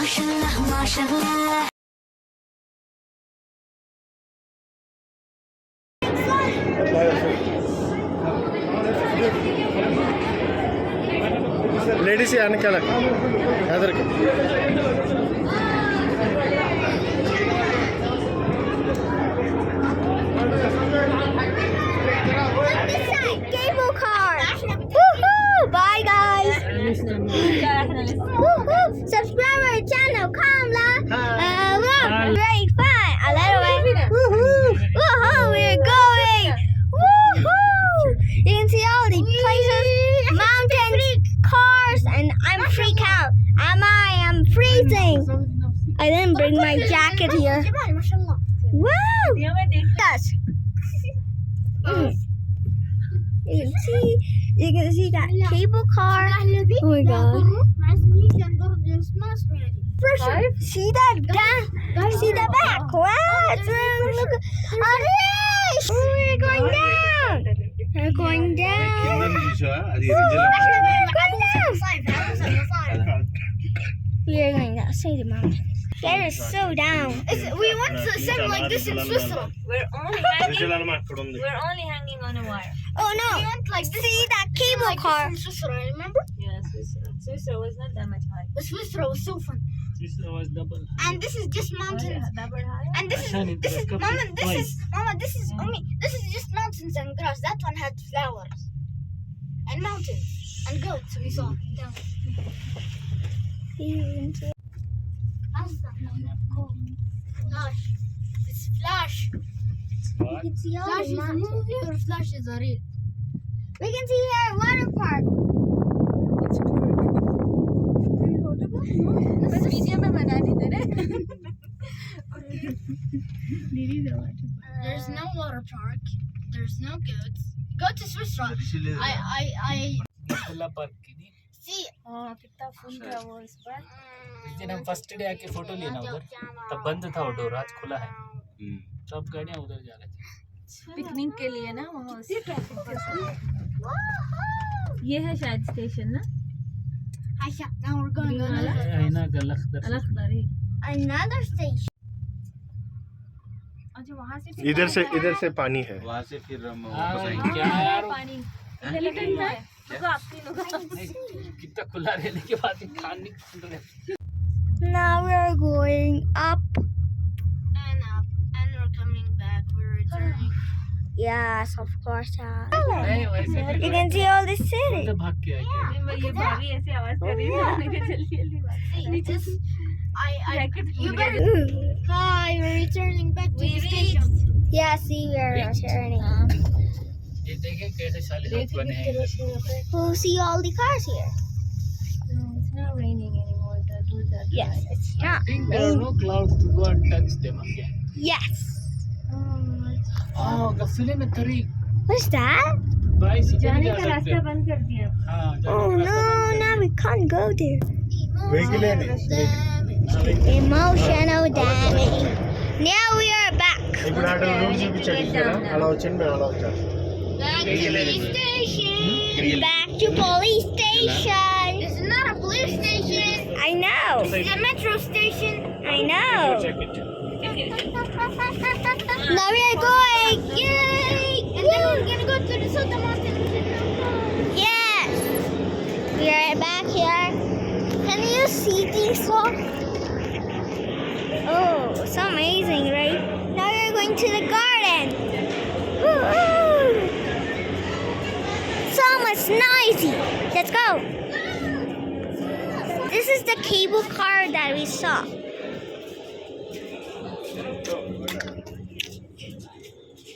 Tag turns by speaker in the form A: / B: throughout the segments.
A: MashaAllah, MashaAllah.
B: Ladies आने क्या लगा इधर के
C: cable car. Woohoo! Bye guys. Woohoo! Subscribe our channel, Kamla. Very fun. A little bit. Woohoo! Woohoo! We're going. Woohoo! You can see all the places, mountains, cars, and I'm freaked out. I am freezing. I didn't bring my jacket here. Wow! Yes. You can see that cable car. Oh my god. See that down? See the back? Wow! Look. We're going down. We're going down. We are going down. Say to mom. That is so down.
D: We want something like this in Switzerland.
E: We're only hanging on a wire.
C: Oh no!
D: We want like this.
C: See that cable
D: Like
C: car?
D: this in Switzerland, remember?
E: Yeah, Switzerland was not that much high.
D: But Switzerland was so fun.
F: was double.
D: And this is just mountains.
E: Double high.
D: And this is Mama, this is just mountains and grass. That one had flowers. And mountains. And goats we saw down. Flash. It's Flash.
C: We can see all
D: Flash
C: the
D: is a
C: mountains.
D: movie or Flash is a real?
C: We can see here water park.
E: बस video में बना दी तेरे
D: There's no water park. There's no goats. Go to Switzerland. I
F: खुला park की नहीं
D: see.
E: हाँ कितना full था वो इस बार
F: जिस दिन हम फर्स्ट डे आके फोटो लेना उधर तब बंद था वो डोर आज खुला है सब गाड़ियाँ उधर जा रही थी
E: पिकनिक के लिए ना वहाँ ये है शायद स्टेशन ना
D: Aisha, now we're going to
F: है ना गलत
E: अलखदारी
C: Another station.
E: अच्छा वहाँ से
B: इधर से पानी है
G: वहाँ से फिर हम वापस आएंगे
F: क्या यार
E: पानी
F: कितना खुला रहने के बाद खाने
C: Now we're going up.
D: and we're coming back. We're returning.
C: Yes, of course.
F: नहीं वैसे
C: You can see all the city.
F: तो भाग के आए
E: ये भाभी ऐसे आवाज कर रही है जल्दी जल्दी बात
D: You better. Hi, we're returning back to the station.
C: Yeah, see, we're returning.
F: ये देखें कैसे साले लोग बने हैं
C: We'll see all the cars here.
E: It's not raining anymore.
C: Yes, it's
F: I
C: not.
F: think there are no clouds to go and touch them again
C: Yes.
F: गफिले में तरीक
C: What's that?
F: भाई सीधे
E: जाने
F: नहीं
E: का
F: जा सकते
E: रास्ता बंद कर दिया
F: हाँ
C: Oh no, now we can't go there.
B: vehicle है नहीं
C: Emotional damage. Now we are back.
B: ఇప్పుడు ఆడ రూమ్ చూపించాడు కదా అలా వచ్చింది అలా వచ్చారు
D: Back to police station.
C: Back to police station.
D: This is not a police station.
C: I know.
D: It's a metro station.
C: I know. Now we are going. Yay!
D: And then we're gonna go to the soudah mountains.
C: Yes. We are back here. Can you see these songs? Oh, so amazing, right? Now we're going to the garden. Woo-hoo! So much noisy. Let's go. This is the cable car that we saw.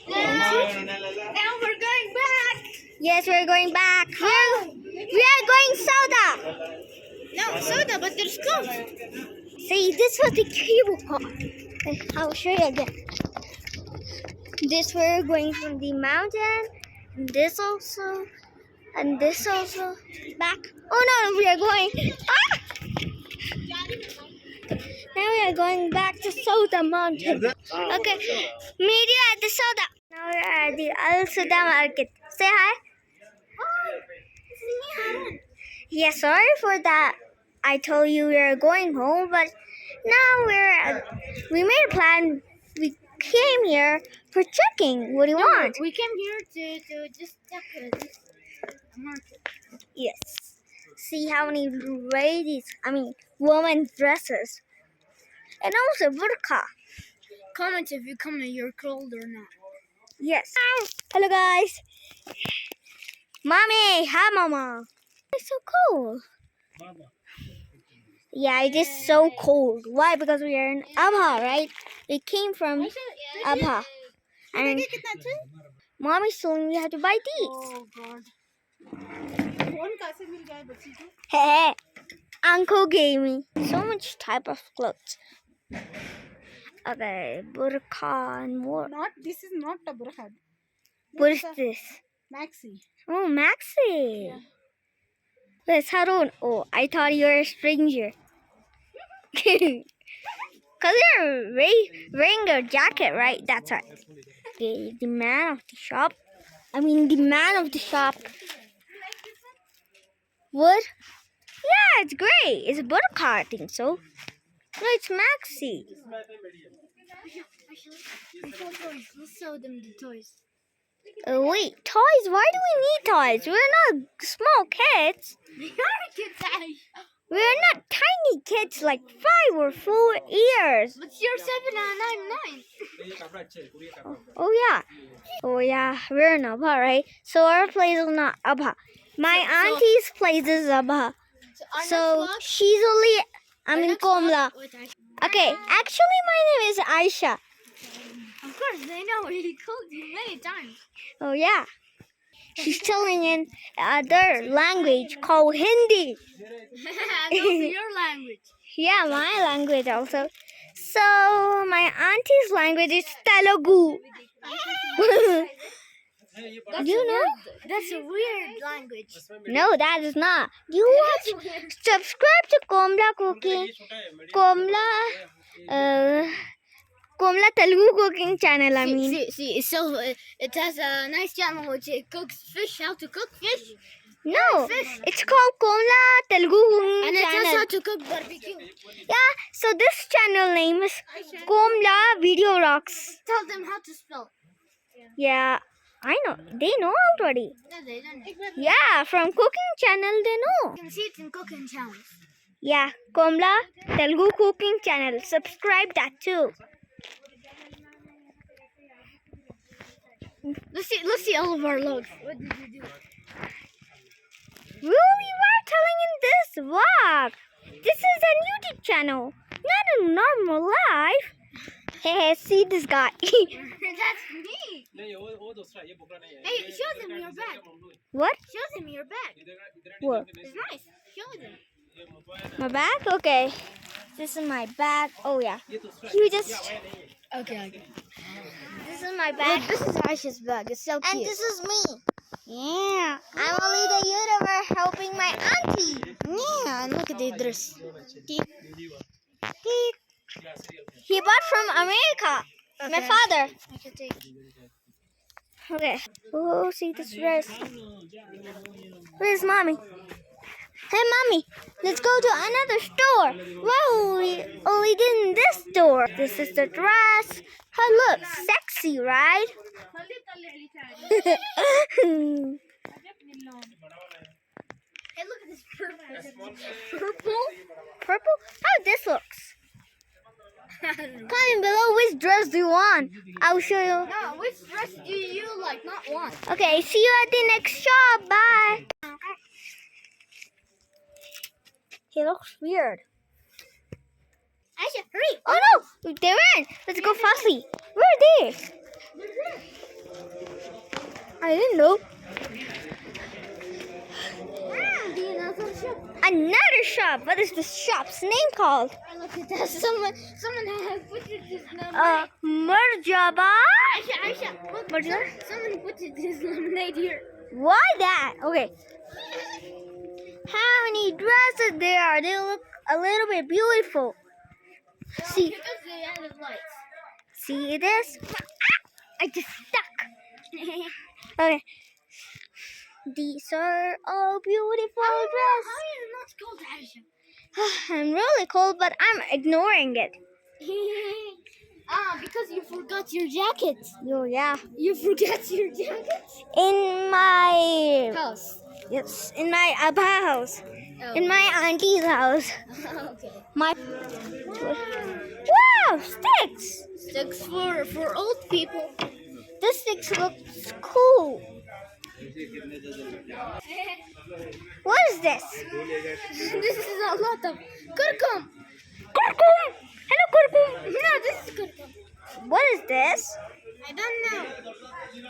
D: Now we're going back.
C: Yes, we're going back. We are going soudah.
D: No, soudah, but there's clothes.
C: See, this was the cable car. I'll show you again. This we're going from the mountain, and this also, and this also. Back. Oh no, we are going. Ah! Now we are going back to Soudah Mountain. Okay, meet you at the Soudah. Now we are at the Al Soudah Market. Say hi. Yeah, sorry for that. I told you we were going home, but now we made a plan. We came here for checking. What do you want?
D: We came here to just check this market.
C: Yes. See how many women's dresses. And also burqa.
D: Comment if you come and you're cold or not.
C: Yes. Hello guys. Mommy, hi mama. It's so cold. Yeah, it is so cold. Why? Because we are in Abha, right? We came from Abha. And mommy's telling me we have to buy these.
D: Oh God.
C: Hey, uncle gave me so much type of clothes. Okay, burqa and more.
D: This is not a burqa.
C: What is this?
D: Maxi.
C: Oh, Maxi. Where's Harun? Oh, I thought you were a stranger. Because you're wearing a jacket, right? That's right. Okay, the man of the shop. What? Yeah, it's great. It's a burqa, I think so. No, it's Maxi.
D: Let's show them the toys.
C: Wait, toys? Why do we need toys? We're not small kids.
D: They are kids, Aisha.
C: We're not tiny kids like 5 or 4 years.
D: But you're 7 and I'm 9.
C: Oh yeah, we're in Abha, right? So our place is not Abha. My auntie's place is Abha. So she's only, Komala. Okay, actually my name is Aisha.
D: Of course, they know we called you many times.
C: Oh yeah. She's telling in other language called Hindi.
D: That's your language.
C: Yeah, my language also. So my auntie's language is Telugu. You know?
D: That's a weird language.
C: No, that is not. You watch. Subscribe to Komala Cooking. Komala Telugu Cooking channel.
D: See. So it has a nice channel which it cooks fish. How to cook fish?
C: No, it's called Komala Telugu Cooking
D: And it
C: channel.
D: tells how to cook barbecue.
C: Yeah, so this channel name is Komala Video Rocks.
D: Tell them how to spell.
C: Yeah, I know. They know already.
D: No, they don't.
C: Yeah, from cooking channel they know.
D: You can see it in cooking channels.
C: Yeah, Komala Telugu Cooking channel. Subscribe that too.
D: Let's see all of our logs. What did you do?
C: Really, we're telling in this vlog. This is a YouTube channel, not a normal life. Hey, see this guy.
D: That's me. Hey, show them your bag.
C: What?
D: Show them your bag.
C: What?
D: It's nice. Show them.
C: My bag? Okay. This is my bag. Oh yeah. You just.
D: Okay.
C: This is my bag.
D: Look, this is Aisha's bag. It's so cute.
C: And this is me. Yeah. I'm only the YouTuber helping my auntie.
D: Yeah, and look at the dress.
C: He bought from America. My father.
D: I can take.
C: Okay. Oh, see this dress. Where's mommy? Hey, mommy. Let's go to another store. Wow, we only did in this store. This is the dress. Oh, look, sexy, right?
D: Hey, look at this purple.
C: Purple? How this looks? Comment below which dress do you want. I'll show you.
D: No, which dress do you like? Not one.
C: Okay, see you at the next shop. Bye. He looks weird.
D: Aisha, hurry.
C: Oh no, they ran. Let's go fastly. Where are they? I didn't know. Another shop. What is this shop's name called?
D: Look at that. Someone has put this lemonade.
C: Marjaba.
D: Aisha, look.
C: What's that?
D: Someone put this lemonade here.
C: Why that? Okay. How many dresses there are? They look a little bit beautiful. See.
D: Because they added lights.
C: See this? I just stuck. Okay. These are all beautiful dresses.
D: How are you not cold, Aisha?
C: I'm really cold, but I'm ignoring it.
D: Because you forgot your jacket.
C: Oh yeah.
D: You forgot your jacket?
C: In my
D: House.
C: yes, in my Abha house,
D: Oh.
C: in my auntie's house.
D: Okay.
C: My wow, sticks.
D: Sticks for old people.
C: This sticks looks cool. What is this?
D: This is a lot of kurkum.
C: Kurkum. Hello, kurkum.
D: No, this is kurkum.
C: What is this?
D: I don't know.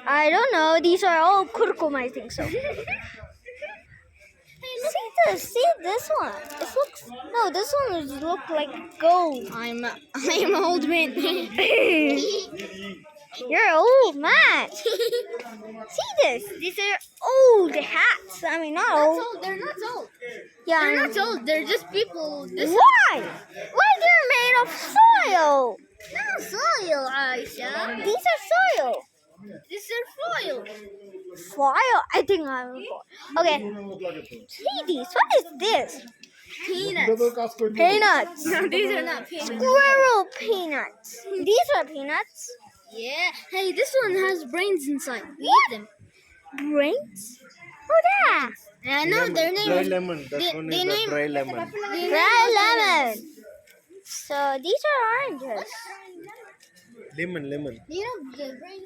C: I don't know. These are all kurkum, I think so. See this one. This looks no. This one look like gold.
D: I'm old man.
C: You're an old man. See this? These are old hats. I mean, not
D: Not
C: old.
D: old. They're not old.
C: Yeah.
D: They're not old. They're just people. This
C: Why? Why they're made of soil?
D: no soil, Aisha.
C: These are soil.
D: These are foil.
C: Soil? I think I'm okay. See these. What is this?
D: Peanuts.
C: Peanuts.
D: No, these are not peanuts.
C: Squirrel peanuts. These are peanuts.
D: Yeah. Hey, this one has brains inside. We eat them.
C: Brains? Oh, yeah.
D: I know their name.
B: Dry
D: is-
B: lemon. That
D: They-
B: one
D: they
B: is the
D: name-
B: dry lemon.
C: Dry lemon. So these are oranges.
B: Lemon.
D: You know the brain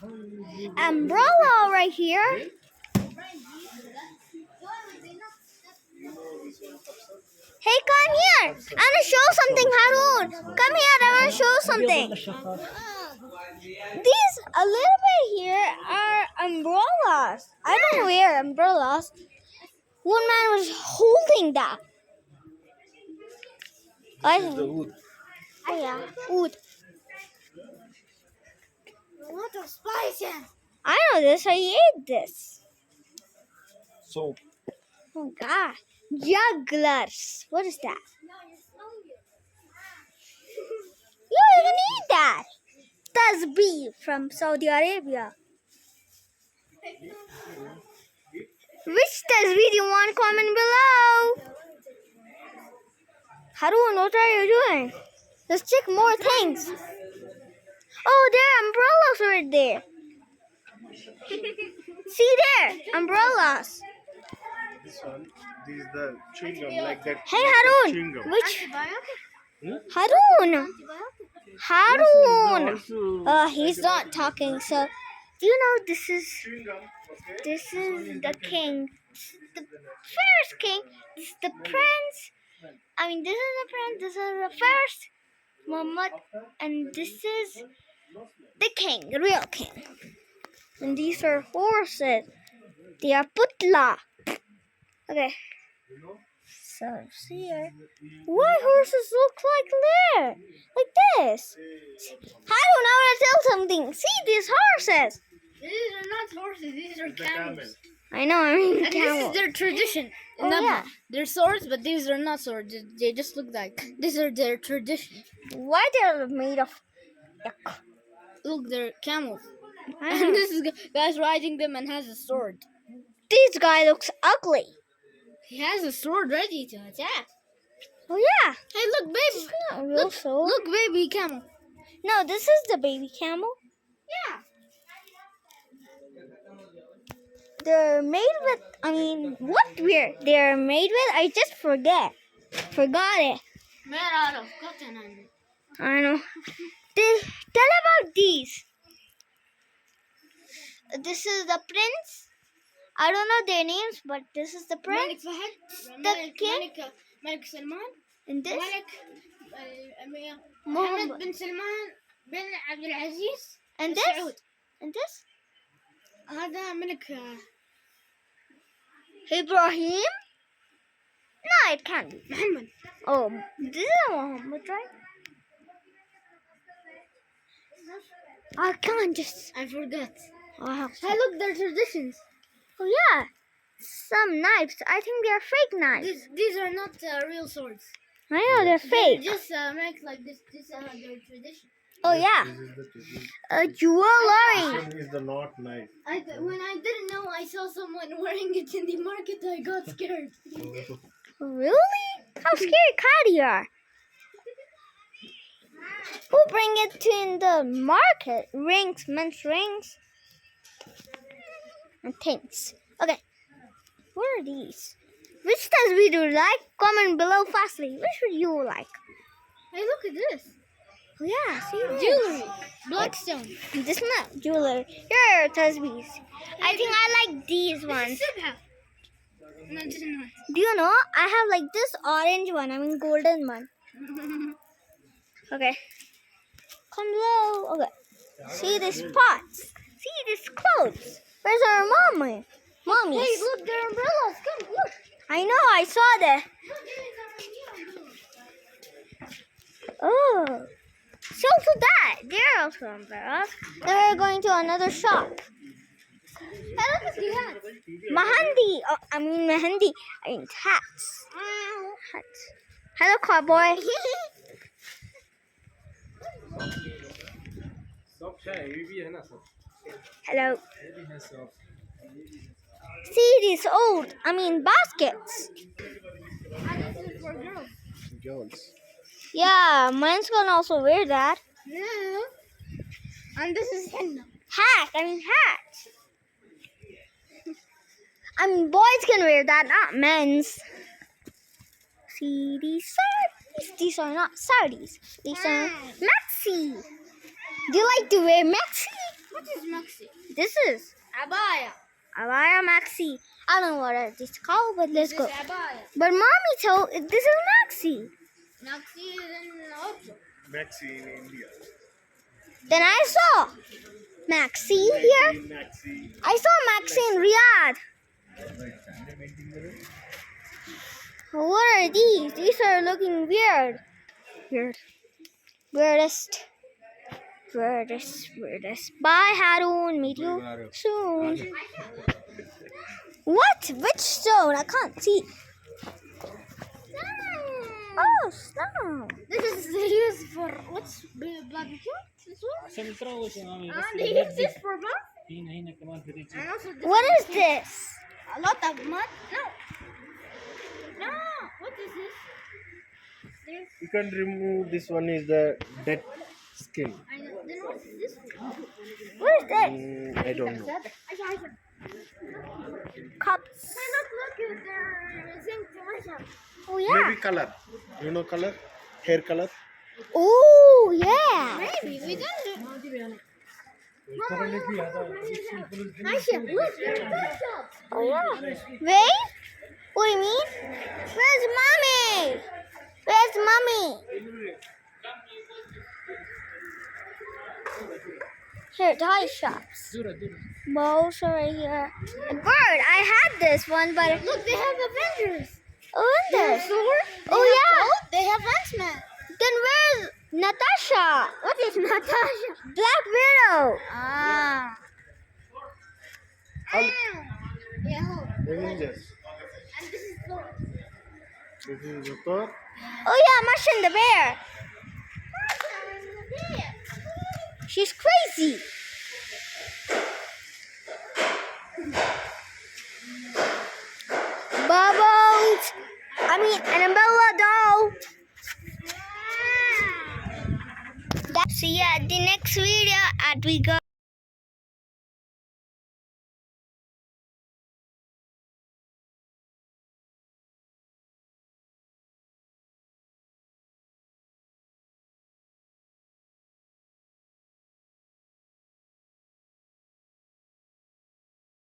D: one we eat?
C: Umbrella right here. Hey, come here. I want to show something, Harun. Come here. I want to show something. These, a little bit here, are umbrellas. I don't wear umbrellas. One man was holding that. I think. Oh, yeah. Oud.
D: What a spicy.
C: I know this. I ate this.
B: Soap.
C: Oh, God. Jugglers. What is that? You can eat that. That's beef from Saudi Arabia. Which tasbih do you want? Comment below. Harun, what are you doing? Let's check more things. Oh, there are umbrellas right there. See there, umbrellas.
B: This one. This is the chewing gum like that.
C: Hey,
B: Chewing
C: Harun.
B: gum.
C: Which?
B: Hmm?
C: Harun. Harun.
B: Also,
C: He's not talking. So, do you know this is
B: chewing gum. Okay.
C: this is the king, the first king. This is the prince. I mean, this is the prince. This is the first Muhammad, and this is the king, the real king. And these are horses. They are putla. Okay. So see here. Why horses look like there? Like this. Harun, I want to tell something. See these horses.
D: These are not horses. These are
B: The camel.
D: camels.
C: I know, I mean
D: And this is
C: camel.
D: their tradition.
C: Oh,
D: Not-
C: yeah.
D: They're swords, but these are not swords. They just look like. These are their tradition.
C: Why they're made of yuck?
D: Look, they're camels.
C: I
D: And
C: know.
D: this is guy's riding them and has a sword.
C: This guy looks ugly.
D: He has a sword ready to attack.
C: Oh yeah.
D: Hey, look, baby.
C: Not a real sword.
D: Look, baby camel.
C: No, this is the baby camel.
D: Yeah.
C: They're made with, I mean, what they're made with? I just forgot it.
D: Made out of cotton.
C: I know. Tell about these. This is the prince. I don't know their names, but this is the
D: Malik
C: prince.
D: Fahad.
C: The king.
D: Malik Salman.
C: And this
D: Malik
C: Muhammad.
D: Mohammed bin Salman bin Abdul Aziz.
C: And this
D: Saud.
C: and this
D: هذا ملك
C: Ibrahim. No, it can't be.
D: محمد.
C: Oh, this is Muhammad, right? I can't just.
D: I forgot.
C: Oh,
D: Hey, look, they're traditions.
C: oh yeah, some knives. I think they are fake knives.
D: These are not real swords.
C: I know they're
D: They
C: fake.
D: just make like this. This is their tradition.
C: Oh yeah,
B: This is the technique.
C: a jewelry.
B: This one is the knot knife.
D: When I didn't know, I saw someone wearing it in the market. I got scared.
C: Really? How scary cat you are. Who bring it to in the market? Rings, men's rings. And things. Okay. What are these? Which does we do like? Comment below fastly. Which would you like?
D: Hey, look at this.
C: Oh yeah, see this.
D: Jewelry. Blackstone.
C: This is not jewelry. Here are tasbihs. I think I like these ones.
D: Soudah. No, this is not.
C: Do you know? I have like this orange one. I mean golden one. Okay. Come below. Okay. See these pots. See these clothes. Where's our mommy? Mommy.
D: Hey, look, there are umbrellas. Come, look.
C: I know. I saw that. Oh. So to that. They're also umbrellas. Then we're going to another shop.
D: Hey, look at the hats.
C: Mahandi. Oh, I mean mehendi. I mean hats. Hats. Hello, cowboy. Hello. See these old, baskets.
D: This is for girls.
B: Girls.
C: Yeah, mine's gonna also wear that.
D: No. And this is henna.
C: Hat. Boys can wear that, not men's. See these Saudis. These are not Saudis. These are maxi. Do you like to wear maxi?
D: What is maxi?
C: This is
D: Abaya.
C: Abaya maxi. I don't know what it is called, but let's
D: This
C: go.
D: is abaya.
C: But mommy told this is maxi.
D: Maxi is in Ocho.
B: Maxi in India.
C: Then I saw maxi here.
B: Maxi.
C: I saw maxi in Riyadh. What are these? These are looking weird. Weirdest. Bye, Harun. Meet you soon. What? Which stone? I can't see. Oh, snow.
D: This is used for what's barbecue? This one?
F: عشان يتروش يا مامي بس
D: And they use this for bath.
F: هنا كمان في الرجل.
D: And also this
C: What is this?
D: a lot of mud. No. What is this? There's.
B: You can remove this one is the dead skin.
D: I know. Then what is this?
C: What is this?
B: I don't know.
C: Cups.
D: Look at their zinc.
C: Oh, yeah.
B: Maybe color. You know color? Hair color?
C: Oh, yeah.
D: Maybe we don't do. Aisha, look, there's a toy shop.
C: Oh, yeah. Wait. What do you mean? Where's mommy? Here, toy shops.
F: دورة.
C: Balls are right here. A bird. I had this one, but
D: Look, they have Avengers.
C: oh, in there. Oh, yeah.
D: They have X-Men.
C: Then where's Natasha?
D: What is Natasha?
C: Black Widow.
D: Ah. Yeah, hold.
B: Avengers.
D: And this is Thor.
B: This is the Thor.
C: Oh, yeah, Mashin the bear. She's crazy. Bubbles. Annabella doll. See ya at the next video as we go.